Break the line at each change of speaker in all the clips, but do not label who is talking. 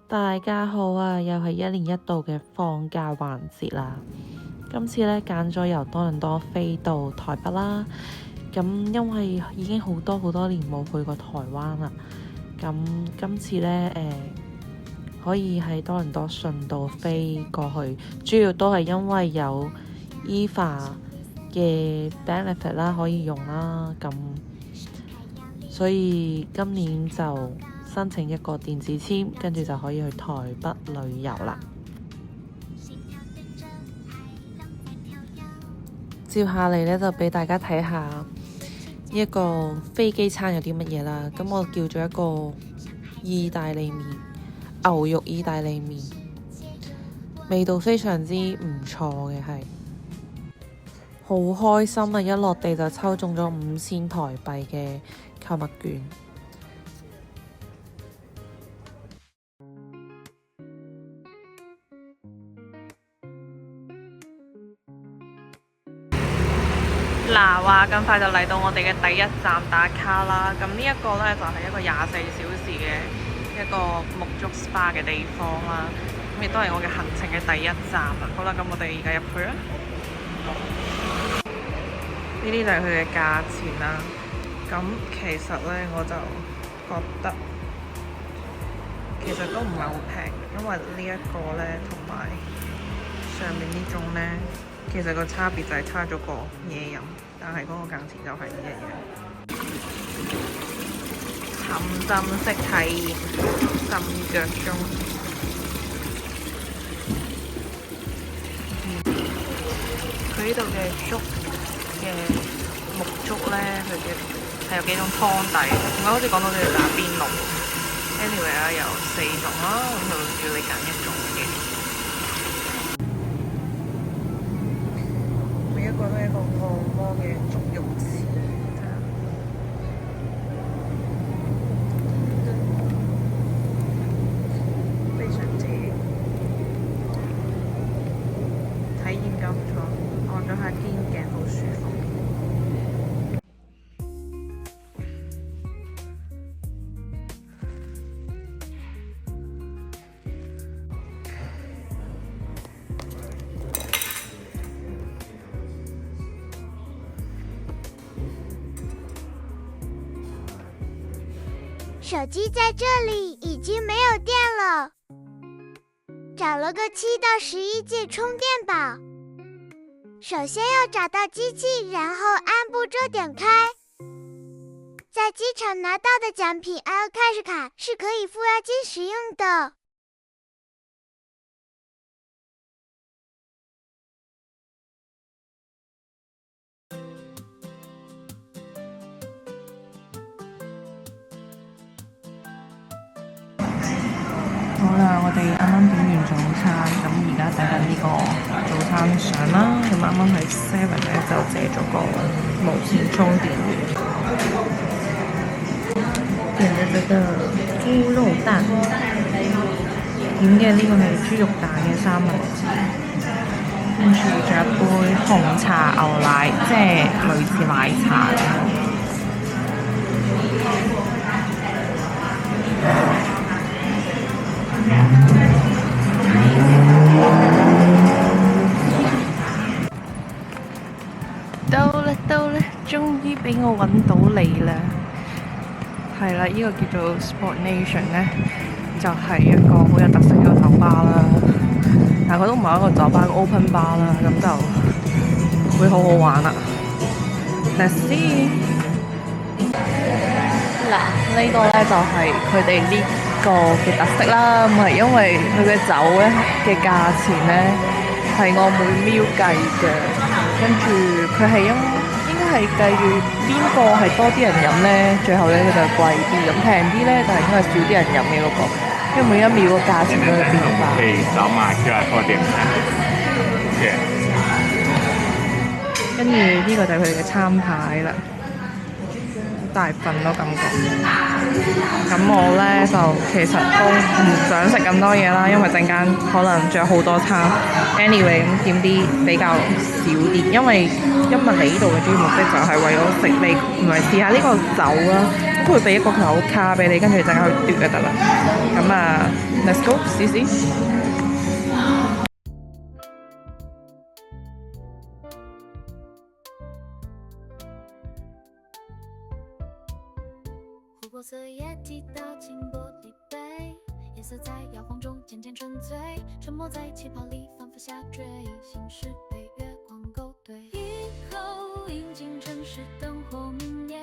大家好啊！又係一年一度嘅放假環節啦。今次呢，揀咗由多倫多飛到台北啦。咁因為已經好多年冇去過台灣啦。咁今次呢，可以喺多倫多順道飛過去，主要都係因為有 EVA 嘅 benefit 啦，可以用啦。咁所以今年就申請一個電子簽，跟住就可以去台北旅遊啦。接下嚟呢，就俾大家睇下呢一個飛機餐有啲乜嘢啦。咁我叫咗一個意大利麵，牛肉意大利麵，味道非常之唔錯嘅，係好開心啊！一落地就抽中咗5000台幣嘅購物券。嗱，話咁快就嚟到我哋嘅第一站打卡啦。咁呢一個呢，就係一個24小時嘅一個沐足 SPA 嘅地方啦。咁亦都係我嘅行程嘅第一站啦。好啦，咁我哋而家入去啦。呢啲就係佢嘅價錢啦。咁其實呢，我就覺得其實都唔係好平，因為呢一個呢，同埋上面呢種呢，其實個差別就係差咗個嘢飲，但係嗰個價錢就係唔一樣。沉浸式體驗，浸腳中。佢呢度嘅粥嘅沐足呢，佢嘅係有幾種湯底，點解好似講到你哋打邊爐？Anyway 啦，有4種啦，咁就叫你揀一種嘅。每一個都係一個按摩嘅足浴池，非常之體驗感唔錯，按咗下肩頸好舒服。
手機在這裡已經沒有電了，找了個7到11G 充電寶。首先要找到機器，然後按步驟點開。在機場拿到的獎品 iCash 卡是可以付押金使用的。
好啦，我哋啱啱點完早餐，咁而家等緊呢個早餐上啦。咁啱啱喺 Seven 咧就借咗個無線充電源，點咗這個豬肉蛋，點嘅呢個係豬肉蛋嘅三文治，跟住仲有一杯紅茶牛奶，即係類似奶茶咁。到啦，終於俾我揾到你啦！係啦，呢個叫做 Sport Nation 呢，就係一個好有特色嘅酒吧啦。但係佢都唔係一個酒吧，個 open bar 啦，咁就會好好玩啦。Let's see。嗱，呢個呢就係佢哋呢個嘅特色啦。咁係因為佢嘅酒呢嘅價錢呢係我每秒計嘅，跟住佢係應該係計住邊個係多啲人飲呢，最後呢佢就貴啲，咁平啲呢就係應該係少啲人飲嘅嗰個，因為每一秒個價錢都會變化。
可以掃碼 QR code 點餐。
跟住呢個就係佢哋嘅餐牌啦。大份咯感覺，咁我呢，就其實都唔想食咁多嘢啦，因為陣間可能仲有好多餐。Anyway， 咁點啲比較少啲，因為今日嚟呢度嘅主要目的就係為咗食你，唔係試下呢個酒啦。咁都會俾一個紐卡俾你，跟住就去嘟就得啦。咁啊 ，let's go 試試。
火色液体倒进玻璃杯，颜色在摇晃中渐渐沉醉，沉默在气泡里反复下坠，心事被月光勾兑。以后饮尽城市灯火明灭，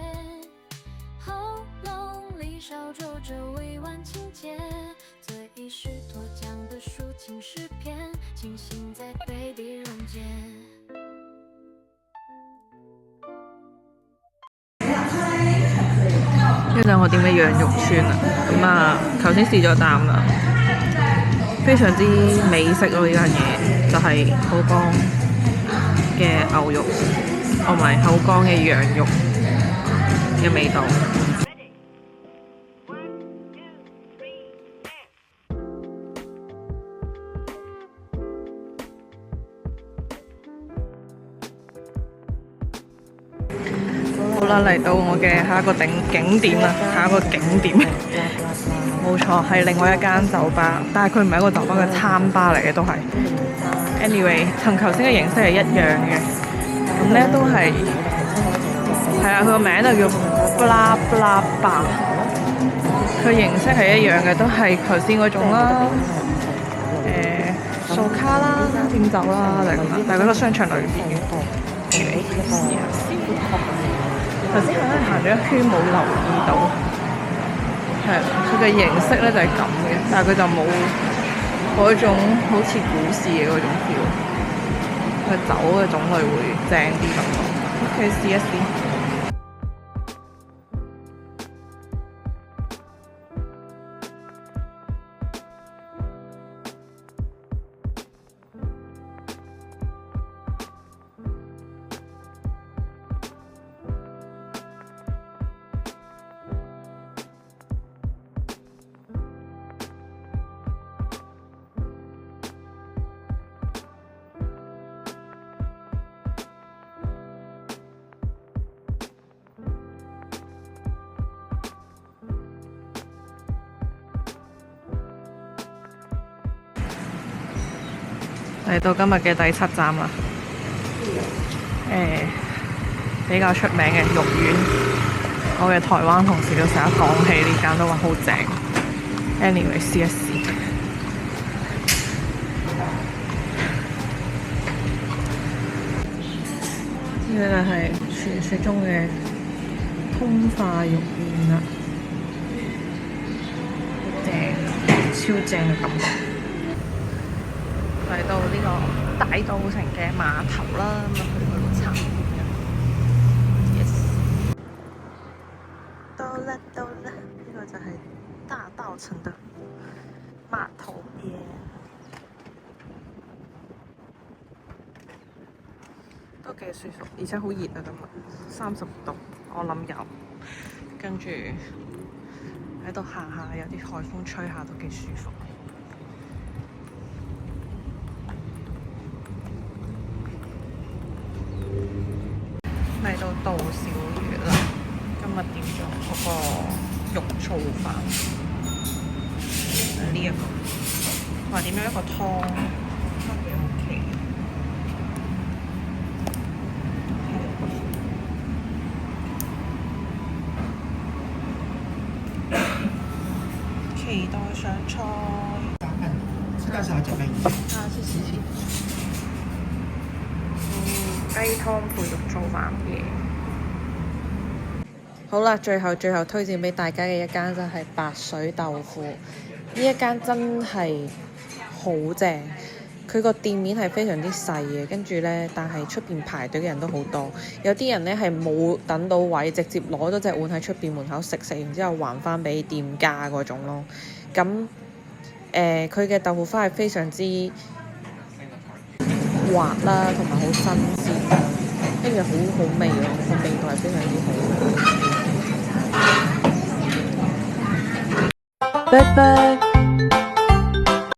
喉咙里烧灼着委婉情节，醉意是脱缰的抒情诗篇，清醒在对比溶解。
呢就我點嘅羊肉串啊，咁啊頭先試咗啖啦，非常之美式咯，呢樣嘢就係好乾嘅牛肉，同埋好乾嘅羊肉嘅味道。好啦，嚟到我嘅下一個景點啦，下一個景點，冇錯係另外一間酒吧，但係佢唔係一個酒吧嘅餐吧嚟嘅，都係。anyway， 同頭先嘅形式係一樣嘅，咁咧都係啊，佢個名就叫 Bla Bla Bar， 佢形式係一樣嘅，都係頭先嗰種啦，掃卡啦、點酒啦，就係咁啦，但係嗰個商場裏邊嘅。頭先行咗一圈冇留意到，係佢嘅形式咧就係咁嘅，但係佢就冇嗰種好似股市嘅嗰種 feel， 佢酒嘅種類會正啲咁咯。OK， 試一試。嚟到今日嘅第7站啦，比較出名嘅肉丸，我嘅台灣同事都成日講起呢間，都話好正。anyway， 試一試。呢個就係傳說中嘅通化肉丸啦，好正，超正嘅感覺。嚟到呢個大稻埕嘅碼頭啦，咁去嗰度參觀。Yes， 到啦，呢個就係大稻埕嘅碼頭邊，都幾舒服，而且好熱啊！今日30度，我諗有。跟住喺度行下，有啲海風吹下都幾舒服。嚟到稻小魚啦，今日點咗嗰個肉燥飯，呢一個，話點咗一個湯，都幾 OK。期待上菜。
這個是要準備。
啊，謝謝。雞湯配肉燥飯嘅。好啦，最後推薦俾大家嘅一間就係白水豆腐，呢一間真係好正。佢個店面係非常之細嘅，跟住呢，但係出邊排隊嘅人都好多，有啲人呢係冇等到位，直接攞咗隻碗喺出邊門口食完之後還翻俾店家嗰種咯。咁佢嘅豆腐花係非常之滑啦，同埋好新鮮，跟住好味咯，個味道係非常之好。拜拜。